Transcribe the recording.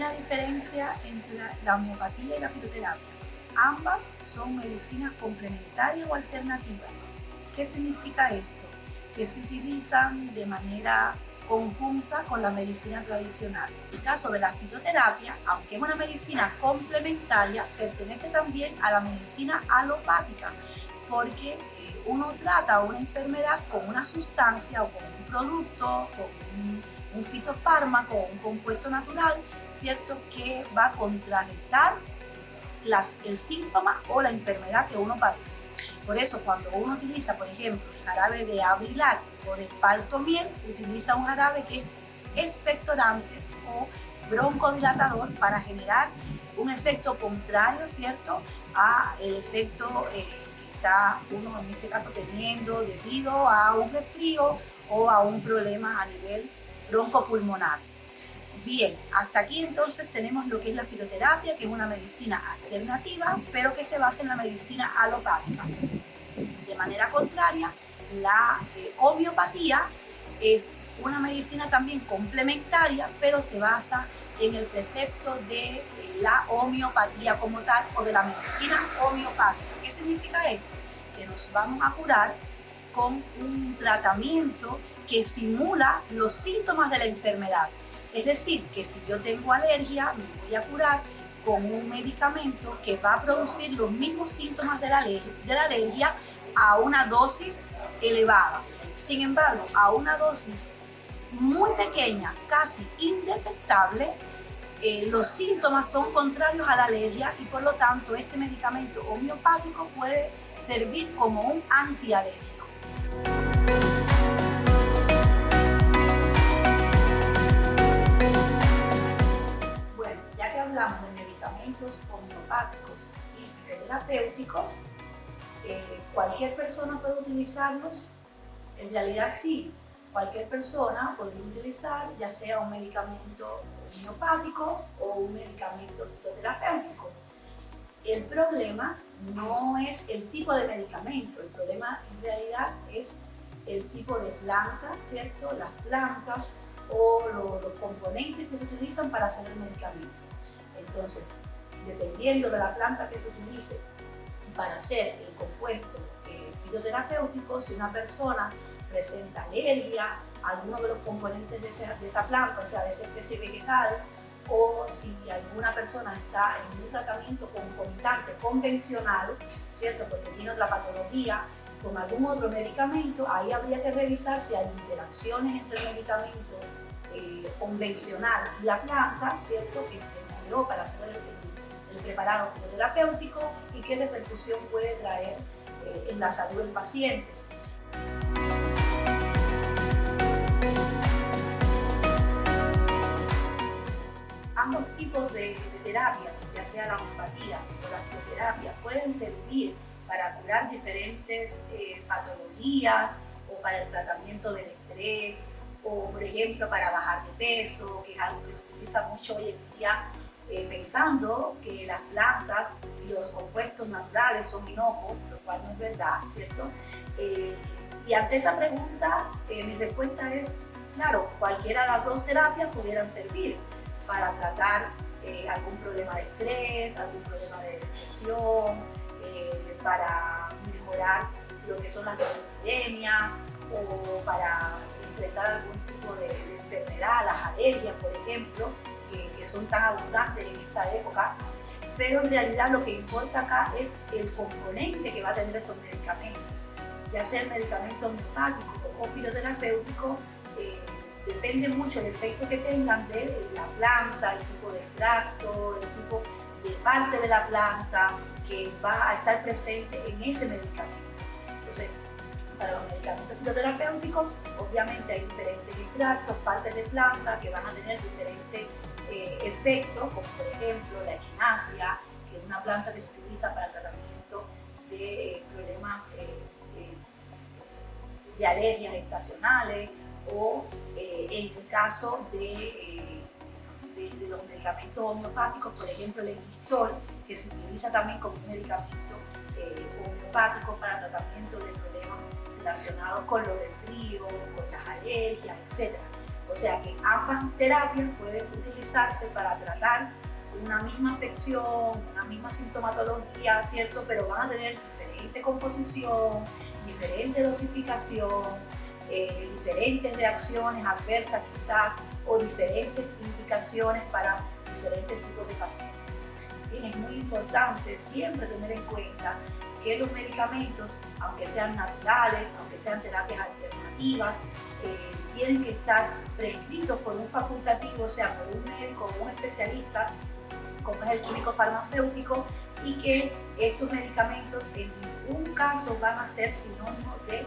una diferencia entre la homeopatía y la fitoterapia. Ambas son medicinas complementarias o alternativas. ¿Qué significa esto? Que se utilizan de manera conjunta con la medicina tradicional. En el caso de la fitoterapia, aunque es una medicina complementaria, pertenece también a la medicina alopática, porque uno trata una enfermedad con una sustancia o con un producto, con un fitofármaco o un compuesto natural, ¿cierto?, que va a contrarrestar el síntoma o la enfermedad que uno padece. Por eso, cuando uno utiliza, por ejemplo, el jarabe de abrilar o de paltomiel, utiliza un jarabe que es expectorante o broncodilatador para generar un efecto contrario, ¿cierto?, a el efecto que está uno en este caso teniendo debido a un resfrío o a un problema a nivel broncopulmonar. Bien, hasta aquí entonces tenemos lo que es la fitoterapia, que es una medicina alternativa, pero que se basa en la medicina alopática. De manera contraria, la homeopatía es una medicina también complementaria, pero se basa en el precepto de la homeopatía como tal o de la medicina homeopática. ¿Qué significa esto? Que nos vamos a curar con un tratamiento que simula los síntomas de la enfermedad. Es decir, que si yo tengo alergia, me voy a curar con un medicamento que va a producir los mismos síntomas de la alergia a una dosis elevada. Sin embargo, a una dosis muy pequeña, casi indetectable, los síntomas son contrarios a la alergia y por lo tanto este medicamento homeopático puede servir como un antialérgico. Bueno, ya que hablamos de medicamentos homeopáticos y fitoterapéuticos, ¿cualquier persona puede utilizarlos? En realidad sí, cualquier persona podría utilizar ya sea un medicamento homeopático o un medicamento fitoterapéutico. El problema no es el tipo de medicamento, el problema en realidad es el tipo de planta, ¿cierto? Las plantas o los componentes que se utilizan para hacer el medicamento. Entonces, dependiendo de la planta que se utilice para hacer el compuesto fitoterapéutico, si una persona presenta alergia a alguno de los componentes de esa planta, o sea, de esa especie vegetal, o si alguna persona está en un tratamiento concomitante convencional, ¿cierto?, porque tiene otra patología con algún otro medicamento, ahí habría que revisar si hay interacciones entre el medicamento convencional y la planta, ¿cierto?, que se creó para hacer el preparado fitoterapéutico y qué repercusión puede traer en la salud del paciente. Ambos tipos de terapias, ya sea la homeopatía o la fitoterapia, pueden servir para curar diferentes patologías o para el tratamiento del estrés o, por ejemplo, para bajar de peso, que es algo que se utiliza mucho hoy en día, pensando que las plantas y los compuestos naturales son inocuos, lo cual no es verdad, ¿cierto? Y ante esa pregunta, mi respuesta es, claro, cualquiera de las dos terapias pudieran servir para tratar algún problema de estrés, algún problema de depresión, para mejorar lo que son las epidemias o para enfrentar algún tipo de enfermedad, las alergias, por ejemplo, que son tan abundantes en esta época. Pero en realidad lo que importa acá es el componente que va a tener esos medicamentos, ya sea el medicamento homeopático o fitoterapéutico. Depende mucho el efecto que tengan de la planta, el tipo de extracto, el tipo de parte de la planta que va a estar presente en ese medicamento. Entonces, para los medicamentos fitoterapéuticos, obviamente hay diferentes extractos, partes de planta que van a tener diferentes efectos, como por ejemplo la equinacia, que es una planta que se utiliza para el tratamiento de problemas de alergias estacionales, o en el caso de los medicamentos homeopáticos, por ejemplo el Engistol, que se utiliza también como un medicamento homeopático para tratamiento de problemas relacionados con los resfríos, con las alergias, etc. O sea que ambas terapias pueden utilizarse para tratar una misma afección, una misma sintomatología, ¿cierto? Pero van a tener diferente composición, diferente dosificación, diferentes reacciones adversas quizás o diferentes indicaciones para diferentes tipos de pacientes. Bien, es muy importante siempre tener en cuenta que los medicamentos, aunque sean naturales, aunque sean terapias alternativas, tienen que estar prescritos por un facultativo, o sea, por un médico o un especialista, como es el químico farmacéutico, y que estos medicamentos en ningún caso van a ser sinónimos de